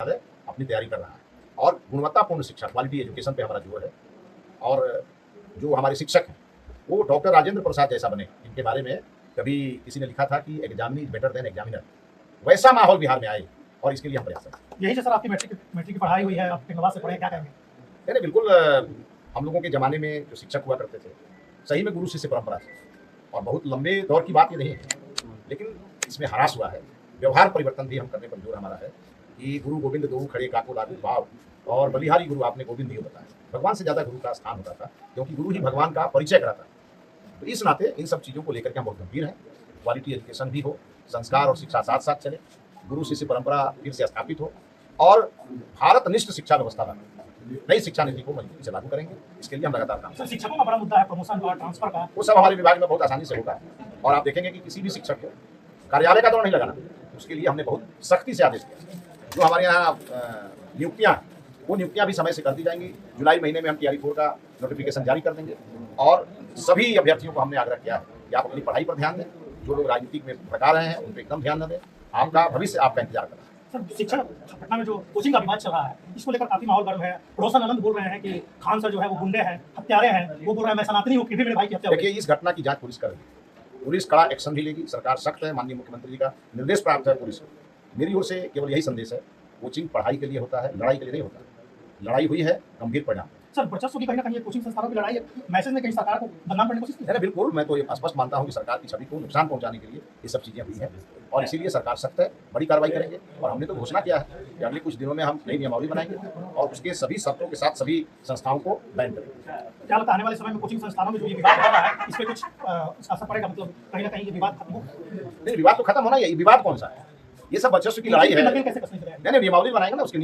है, अपनी तैयारी कर रहा है और गुणवत्तापूर्ण शिक्षा क्वालिटी एजुकेशन पे हमारा जोर है। और जो हमारे शिक्षक हैं वो डॉक्टर राजेंद्र प्रसाद जैसा बने। इनके बारे में कभी किसी ने लिखा था कि examinee is better than examiner. वैसा माहौल बिहार में आए और इसके लिए हम प्रयास करें। यही से सर आपकी मैट्रिक की पढ़ाई हुई है, आप टेक्नोलॉजी से पढ़े, क्या कहेंगे? नहीं बिल्कुल, हम लोगों के ज़माने में जो शिक्षक हुआ करते थे सही में गुरु शिष्य परंपरा थी और बहुत लंबे दौर की बात ये नहीं है, लेकिन इसमें ह्रास हुआ है। व्यवहार परिवर्तन भी हम करने पर जोर हमारा है कि गुरु गोविंद दो खड़े काको लागू भाव और बलिहारी गुरु आपने गोविंद दियो बताया। भगवान से ज़्यादा गुरु का स्थान होता था क्योंकि गुरु ही भगवान का परिचय कराता है। तो इस नाते इन सब चीज़ों को लेकर के हम बहुत गंभीर हैं। क्वालिटी एजुकेशन भी हो, संस्कार और शिक्षा साथ साथ चले, गुरु शिष्य परंपरा फिर से स्थापित हो और भारत निष्ठ शिक्षा व्यवस्था बने। नई शिक्षा नीति को मजबूती से लागू करेंगे, इसके लिए हम लगातार काम सर शिक्षकों का बड़ा मुद्दा है, प्रमोशन का, ट्रांसफर का। वो सब हमारे विभाग में बहुत आसानी से होगा और आप देखेंगे कि किसी भी शिक्षक को कार्यालय का दौड़ नहीं लगाना, उसके लिए हमने बहुत सख्ती से आदेश दिया। जो हमारे यहाँ नियुक्तियाँ वो नियुक्तियाँ भी समय से कर दी जाएंगी। जुलाई महीने में हम टीआरई 4 का नोटिफिकेशन जारी कर देंगे और सभी अभ्यर्थियों को हमने आग्रह किया है कि आप अपनी पढ़ाई पर ध्यान दें। जो लोग राजनीतिक में भटका रहे हैं उन पर एकदम ध्यान न दें। आपका भविष्य आपका इंतजार कर रहा है। सर शिक्षण पटना में जो कोचिंग का विवाद चल रहा है, इसको लेकर काफी माहौल गर्म है। रोशन आनंद बोल रहे हैं कि खान सर जो है वो गुंडे हैं, हत्यारे हैं। वो बोल रहे हैं मैं सनातनी हूँ, फिर भी मेरे भाई की हत्या हो गई। देखिए, इस घटना की जांच पुलिस कर रही है। पुलिस कड़ा एक्शन भी लेगी, सरकार सख्त है। माननीय मुख्यमंत्री जी का निर्देश प्राप्त है पुलिस को। मेरी ओर से केवल यही संदेश है, कोचिंग पढ़ाई के लिए होता है, लड़ाई के लिए नहीं होता। लड़ाई हुई है, गंभीर परिणाम। सर वर्चस्व की कहीं ना कहीं कोचिंग संस्थानों की लड़ाई है, मैसेज ने कहीं सरकार को बदनाम करने की कोशिश की है। नहीं बिल्कुल, मैं तो ये स्पष्ट मानता हूँ कि सरकार की छवि को नुकसान पहुंचाने के लिए ये सब चीज़ें हुई हैं और इसीलिए सरकार सख्त है, बड़ी कार्रवाई करेंगे। और हमने तो घोषणा किया है कि अगले कुछ दिनों में हम नई नियमावली बनाएंगे और उसके सभी शर्तों के साथ सभी संस्थाओं को बैन करेंगे। क्या लगता है आने वाले समय में कोचिंग संस्थानों में जो ये विवाद हो रहा है, इस पे कुछ असर पड़ेगा? मतलब कहीं ना कहीं ये विवाद खत्म हो? नहीं, विवाद तो खत्म होना ही है। विवाद कौन सा है? ये सब वर्चस्व की लड़ाई है। नकल कैसे कसने नहीं, नियमावली बनाएंगे ना, उसके